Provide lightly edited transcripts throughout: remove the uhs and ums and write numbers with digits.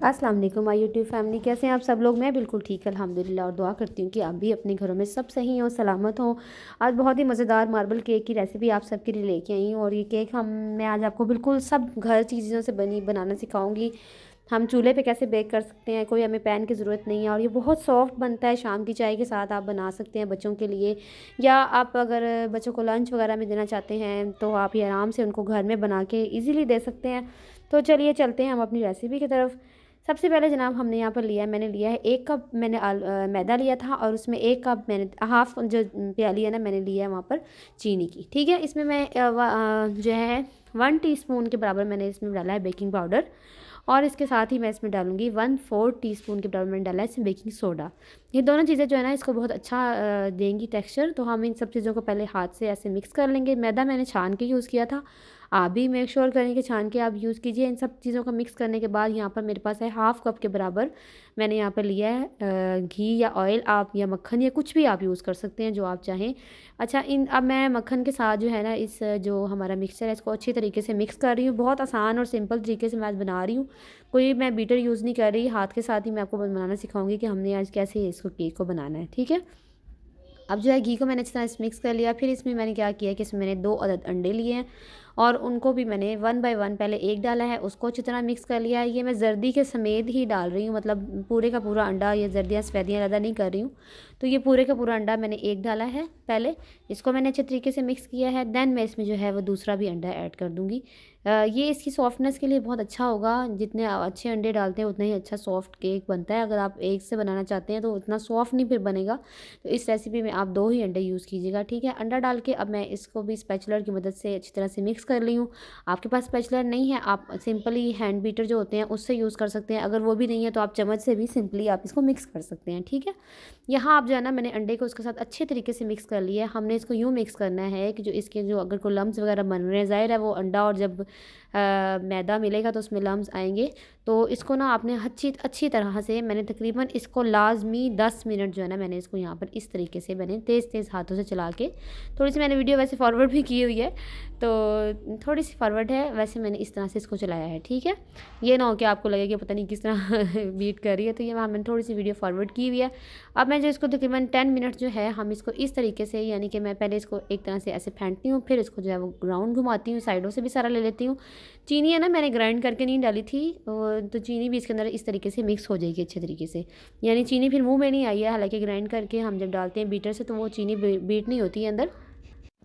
अस्सलाम वालेकुम my YouTube family, कैसे हैं आप सब लोग। मैं बिल्कुल ठीक अल्हम्दुलिल्लाह और दुआ करती हूँ कि आप भी अपने घरों में सब सही हों, सलामत हों। आज बहुत ही मज़ेदार मार्बल केक की रेसिपी आप सबके लिए लेके आई हूँ और ये केक मैं आज आपको बिल्कुल सब घर चीज़ों से बनाना सिखाऊंगी। हम चूल्हे पे कैसे बेक कर सकते हैं, कोई हमें पैन की ज़रूरत नहीं है और ये बहुत सॉफ्ट बनता है। शाम की चाय के साथ आप बना सकते हैं बच्चों के लिए, या आप अगर बच्चों को लंच वगैरह में देना चाहते हैं तो आप ये आराम से उनको घर में बना के ईज़िली दे सकते हैं। तो चलिए चलते हैं हम अपनी रेसिपी की तरफ। सबसे पहले जनाब हमने यहाँ पर मैंने लिया है 1 कप मैंने मैदा लिया था और उसमें 1 कप मैंने हाफ़ जो प्याली है ना मैंने लिया है वहाँ पर चीनी की। ठीक है, इसमें मैं जो है 1 टीस्पून के बराबर मैंने इसमें डाला है बेकिंग पाउडर और इसके साथ ही मैं इसमें डालूंगी 1/4 टीस्पून के बराबर मैंने डाला है इसमें बेकिंग सोडा। ये दोनों चीज़ें जो है ना इसको बहुत अच्छा देंगी टेक्सचर। तो हम इन सब चीज़ों को पहले हाथ से ऐसे मिक्स कर लेंगे। मैदा मैंने छान के यूज़ किया था, आप भी मेक श्योर करें कि छान के आप यूज़ कीजिए। इन सब चीज़ों को मिक्स करने के बाद यहाँ पर मेरे पास है हाफ़ कप के बराबर मैंने यहाँ पर लिया है घी या ऑयल, आप या मक्खन या कुछ भी आप यूज़ कर सकते हैं जो आप चाहें। अच्छा, अब मैं मक्खन के साथ जो है ना इस जो हमारा मिक्सचर है इसको अच्छी तरीके से मिक्स कर रही हूँ। बहुत आसान और सिंपल तरीके से मैं आज बना रही हूँ, कोई मैं बीटर यूज़ नहीं कर रही। हाथ के साथ ही मैं आपको बनाना सिखाऊंगी कि हमने आज कैसे इसको केक को बनाना है। ठीक है, अब जो है घी को मैंने अच्छी तरह से मिक्स कर लिया। फिर इसमें मैंने क्या किया कि इसमें मैंने 2 अदद अंडे लिए हैं और उनको भी मैंने 1 बाय 1 पहले एक डाला है, उसको अच्छी तरह मिक्स कर लिया है। ये मैं जर्दी के समेत ही डाल रही हूँ, मतलब पूरे का पूरा अंडा, ये जर्दियाँ सफ़ेदियाँ ज़्यादा नहीं कर रही हूँ। तो ये पूरे का पूरा अंडा मैंने एक डाला है पहले, इसको मैंने अच्छे तरीके से मिक्स किया है। देन मैं इसमें जो है वो दूसरा भी अंडा ऐड कर दूँगी। ये इसकी सॉफ्टनेस के लिए बहुत अच्छा होगा। जितने अच्छे अंडे डालते हैं उतना ही अच्छा सॉफ्ट केक बनता है। अगर आप एक से बनाना चाहते हैं तो उतना सॉफ्ट नहीं फिर बनेगा। तो इस रेसिपी में आप 2 ही अंडे यूज़ कीजिएगा। ठीक है, अंडा डाल के अब मैं इसको भी स्पैचुलर की मदद से अच्छी तरह से मिक्स कर ली हूँ। आपके पास स्पैचुलर नहीं है, आप सिंपली हैंड बीटर जो होते हैं उससे यूज़ कर सकते हैं। अगर वो भी नहीं है तो आप चम्मच से भी सिंपली आप इसको मिक्स कर सकते हैं। ठीक है, यहाँ आप जो है ना मैंने अंडे को उसके साथ अच्छे तरीके से मिक्स कर लिया है। हमने इसको यूँ मिक्स करना है कि जो इसके जो अगर कोई लम्स वगैरह बन रहे हैं, ज़ाहिर है वो अंडा और जब मैदा मिलेगा तो उसमें लम्स आएंगे। तो इसको ना आपने अच्छी अच्छी तरह से मैंने तकरीबन इसको लाजमी 10 मिनट जो है ना मैंने इसको यहाँ पर इस तरीके से मैंने तेज़ तेज़ हाथों से चला के, थोड़ी सी मैंने वीडियो वैसे फॉरवर्ड भी की हुई है तो थोड़ी सी फॉरवर्ड है, वैसे मैंने इस तरह से इसको चलाया है। ठीक है, ये ना हो कि आपको लगे कि पता नहीं किस तरह बीट कर रही है, तो ये वहाँ मैंने थोड़ी सी वीडियो फॉरवर्ड की हुई है। अब मैं जो इसको तकरीबन 10 मिनट जो है हम इसको इस तरीके से, यानी कि मैं पहले इसको एक तरह से ऐसे फेंटती हूँ, फिर इसको जो है वो राउंड घुमाती हूँ, साइडों से भी सारा ले लेती हूँ। चीनी है ना मैंने ग्राइंड करके नहीं डाली थी, तो चीनी भी इसके अंदर इस तरीके से मिक्स हो जाएगी अच्छे तरीके से, यानी चीनी फिर मुंह में नहीं आई है। हालांकि ग्राइंड करके हम जब डालते हैं बीटर से तो वो चीनी बीट नहीं होती है अंदर,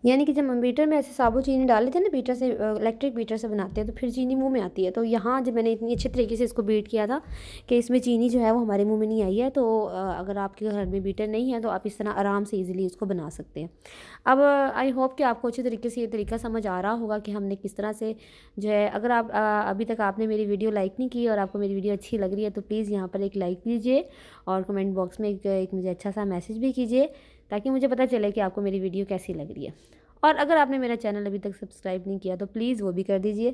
यानी कि जब हम बीटर में ऐसे साबुत चीनी डाल लेते हैं ना, बीटर से इलेक्ट्रिक बीटर से बनाते हैं तो फिर चीनी मुंह में आती है। तो यहाँ जब मैंने इतनी अच्छे तरीके से इसको बीट किया था कि इसमें चीनी जो है वो हमारे मुंह में नहीं आई है। तो अगर आपके घर में बीटर नहीं है तो आप इस तरह आराम से इजीली इसको बना सकते हैं। अब आई होप कि आपको अच्छे तरीके से ये तरीका समझ आ रहा होगा कि हमने किस तरह से जो है, अगर आप अभी तक आपने मेरी वीडियो लाइक नहीं की और आपको मेरी वीडियो अच्छी लग रही है तो प्लीज़ यहाँ पर एक लाइक दीजिए और कमेंट बॉक्स में एक मुझे अच्छा सा मैसेज भी कीजिए ताकि मुझे पता चले कि आपको मेरी वीडियो कैसी लग रही है। और अगर आपने मेरा चैनल अभी तक सब्सक्राइब नहीं किया तो प्लीज़ वो भी कर दीजिए।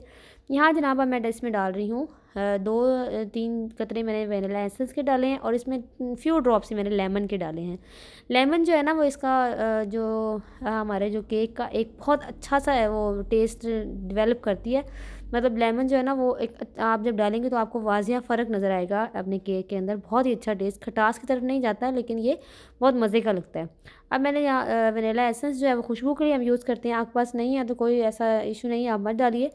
यहाँ जनाब मैं इसमें डाल रही हूँ 2-3 कतरे मैंने वनीला एसेंस के डाले हैं और इसमें फ्यू ड्रॉप्स ही मैंने लेमन के डाले हैं। लेमन जो है ना वो इसका जो हमारे जो केक का एक बहुत अच्छा सा है वो टेस्ट डेवलप करती है। मतलब लेमन जो है ना वो एक, आप जब डालेंगे तो आपको वाजिया फ़र्क नज़र आएगा अपने केक के अंदर। बहुत ही अच्छा टेस्ट, खटास की तरफ नहीं जाता है लेकिन ये बहुत मज़े का लगता है। अब मैंने यहाँ वनीला एसेंस जो है वो खुशबू के लिए हम यूज़ करते हैं, आपके पास नहीं है तो कोई ऐसा इशू नहीं है, आप मत डालिए।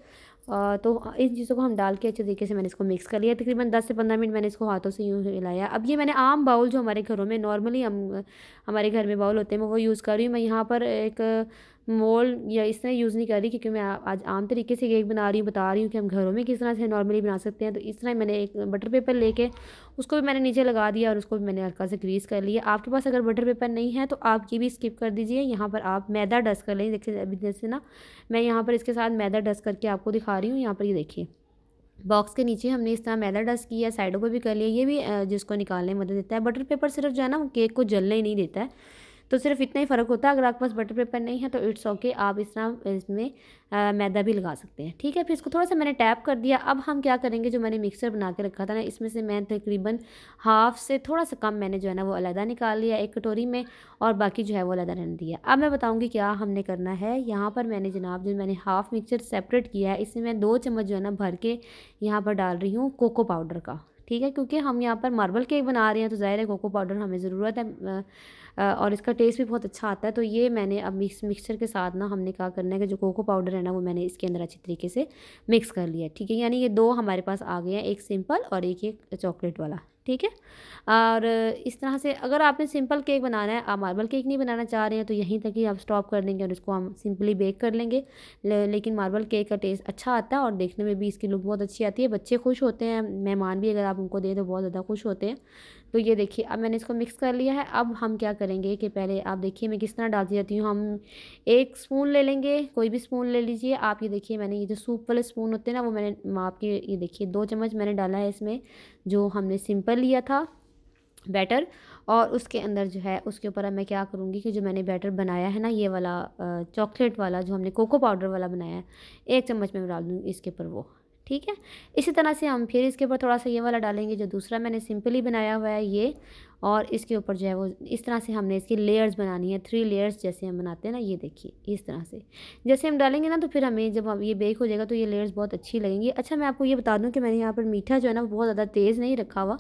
तो इन चीज़ों को हम डाल के अच्छे तरीके से मैंने इसको मिक्स कर लिया। तकरीबन 10 से 15 मिनट मैंने इसको हाथों से यूँ हिलाया। अब ये मैंने आम बाउल जो हमारे घरों में नॉर्मली हम हमारे घर में बाउल होते हैं मैं वो यूज़ कर रही हूँ। मैं यहाँ पर एक मोल्ड या इस तरह यूज़ नहीं कर रही क्योंकि मैं आज आम तरीके से केक बना रही हूँ, बता रही हूँ कि हम घरों में किस तरह से नॉर्मली बना सकते हैं। तो इस तरह मैंने एक बटर पेपर लेके उसको भी मैंने नीचे लगा दिया और उसको भी मैंने हल्का से ग्रीस कर लिया। आपके पास अगर बटर पेपर नहीं है तो आप ये भी स्किप कर दीजिए। यहाँ पर आप मैदा डस्ट कर लें। देखिए अभी जैसे ना मैं यहाँ पर इसके साथ मैदा डस्ट करके आपको दिखा रही हूँ। यहाँ पर ये देखिए बॉक्स के नीचे हमने इस तरह मैदा डस्ट किया, साइडों पर भी कर लिया। ये भी जिसको निकालने में मदद देता है। बटर पेपर सिर्फ जो है ना वो केक को जलने ही नहीं देता है, तो सिर्फ इतना ही फ़र्क होता है। अगर आपके पास बटर पेपर नहीं है तो इट्स ओके, आप इस तरह इसमें मैदा भी लगा सकते हैं। ठीक है, फिर इसको थोड़ा सा मैंने टैप कर दिया। अब हम क्या करेंगे, जो मैंने मिक्सर बना के रखा था ना इसमें से मैं तकरीबन हाफ़ से थोड़ा सा कम मैंने जो है ना वो अलहदा निकाल लिया एक कटोरी में और बाकी जो है वो अलहदा रहने दिया। अब मैं बताऊँगी क्या हमने करना है। यहाँ पर मैंने जनाब जो मैंने हाफ़ मिक्सर सेपरेट किया है इसमें मैं 2 चम्मच जो है ना भर के यहाँ पर डाल रही हूँ कोको पाउडर का। ठीक है, क्योंकि हम यहाँ पर मार्बल केक बना रहे हैं तो ज़ाहिर है कोको पाउडर हमें ज़रूरत है और इसका टेस्ट भी बहुत अच्छा आता है। तो ये मैंने अब मिक्सचर के साथ ना हमने क्या करना है कि जो कोको पाउडर है ना वो मैंने इसके अंदर अच्छी तरीके से मिक्स कर लिया है, ठीक है। यानी ये दो हमारे पास आ गए हैं, एक सिंपल और एक चॉकलेट वाला, ठीक है। और इस तरह से अगर आपने सिंपल केक बनाना है, आप मार्बल केक नहीं बनाना चाह रहे हैं तो यहीं तक ही आप स्टॉप कर देंगे और इसको हम सिंपली बेक कर लेंगे। लेकिन मार्बल केक का टेस्ट अच्छा आता है और देखने में भी इसकी लुक बहुत अच्छी आती है, बच्चे खुश होते हैं, मेहमान भी अगर आप उनको दें तो बहुत ज़्यादा खुश होते हैं। तो ये देखिए अब मैंने इसको मिक्स कर लिया है। अब हम क्या करेंगे कि पहले आप देखिए मैं किस तरह डालती जाती हूँ। हम एक स्पून ले लेंगे, कोई भी स्पून ले लीजिए आप। ये देखिए मैंने ये जो सूप वाले स्पून होते हैं ना वो मैंने माप के, ये देखिए 2 चम्मच मैंने डाला है इसमें, जो हमने सिंपल लिया था बैटर। और उसके अंदर जो है उसके ऊपर अब मैं क्या करूँगी कि जो मैंने बैटर बनाया है ना ये वाला चॉकलेट वाला जो हमने कोको पाउडर वाला बनाया है, 1 चम्मच मैं डाल दूँगी इसके ऊपर वो, ठीक है। इसी तरह से हम फिर इसके ऊपर थोड़ा सा ये वाला डालेंगे जो दूसरा मैंने सिंपली बनाया हुआ है ये, और इसके ऊपर जो है वो इस तरह से हमने इसकी लेयर्स बनानी है, 3 लेयर्स जैसे हम बनाते हैं ना, ये देखिए इस तरह से जैसे हम डालेंगे ना तो फिर हमें जब हम ये बेक हो जाएगा तो ये लेयर्स बहुत अच्छी लगेंगी। अच्छा मैं आपको ये बता दूं कि मैंने यहाँ पर मीठा जो है ना वो बहुत ज़्यादा तेज़ नहीं रखा हुआ,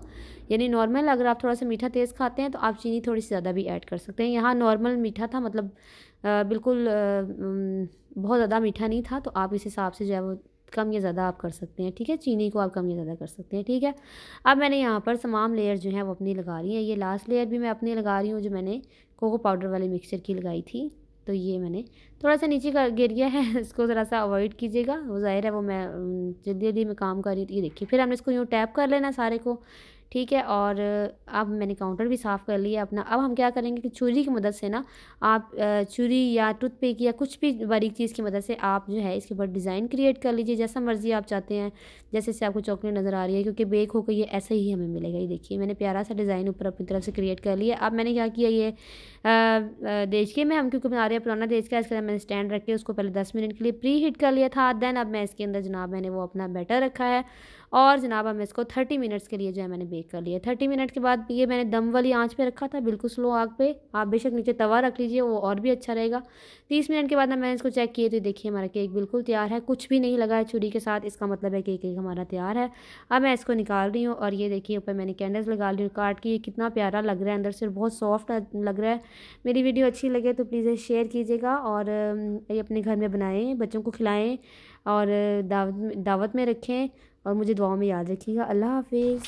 यानी नॉर्मल अगर आप थोड़ा सा मीठा तेज़ खाते हैं तो आप चीनी थोड़ी सी ज़्यादा भी ऐड कर सकते हैं। यहाँ नॉर्मल मीठा था, मतलब बिल्कुल बहुत ज़्यादा मीठा नहीं था, तो आप इस हिसाब से जो है वो कम या ज़्यादा आप कर सकते हैं, ठीक है। चीनी को आप कम या ज़्यादा कर सकते हैं, ठीक है। अब मैंने यहाँ पर तमाम लेयर जो हैं वो अपनी लगा रही हैं। ये लास्ट लेयर भी मैं अपनी लगा रही हूँ जो मैंने कोको पाउडर वाले मिक्सचर की लगाई थी। तो ये मैंने थोड़ा सा नीचे का गिर गया है इसको ज़रा सा अवॉइड कीजिएगा, वो ज़ाहिर है वो मैं जल्दी जल्दी में काम कर रही थी। ये देखिए फिर हमने इसको यूँ टैप कर लेना सारे को, ठीक है। और अब मैंने काउंटर भी साफ़ कर लिया अपना। अब हम क्या करेंगे कि छुरी की मदद से ना आप छुरी या टूथपिक या कुछ भी बारीक चीज़ की मदद से आप जो है इसके ऊपर डिज़ाइन क्रिएट कर लीजिए जैसा मर्ज़ी आप चाहते हैं। जैसे से आपको चॉकलेट नज़र आ रही है, क्योंकि बेक होकर ये ऐसे ही हमें मिलेगा। ये देखिए मैंने प्यारा सा डिज़ाइन ऊपर अपनी तरफ से क्रिएट कर लिया। अब मैंने क्या किया, ये देचके में हम क्योंकि बना रहे हैं पुराना देचका, इसके मैंने स्टैंड रख के उसको पहले 10 मिनट के लिए प्री हीट कर लिया था। देन अब मैं इसके अंदर जनाब मैंने वो अपना बैटर रखा है और जनाब अब मैं इसको 30 मिनट्स के लिए जो है मैंने बेक कर लिया। 30 मिनट के बाद ये मैंने दम वाली आंच पे रखा था, बिल्कुल स्लो आग पे। आप बेशक नीचे तवा रख लीजिए, वो और भी अच्छा रहेगा। 30 मिनट के बाद ना मैंने इसको चेक किए तो देखिए हमारा केक बिल्कुल तैयार है, कुछ भी नहीं लगा है छुरी के साथ, इसका मतलब है कि केक हमारा तैयार है। अब मैं इसको निकाल रही हूँ और ये देखिए ऊपर मैंने कैंडल्स लगा ली हूँ काट के। ये कितना प्यारा लग रहा है, अंदर से बहुत सॉफ्ट लग रहा है। मेरी वीडियो अच्छी लगे तो प्लीज़ शेयर कीजिएगा और ये अपने घर में बनाएं, बच्चों को खिलाएं और दावत में रखें और मुझे दुआओं में याद रखिएगा। अल्लाह हाफिज़।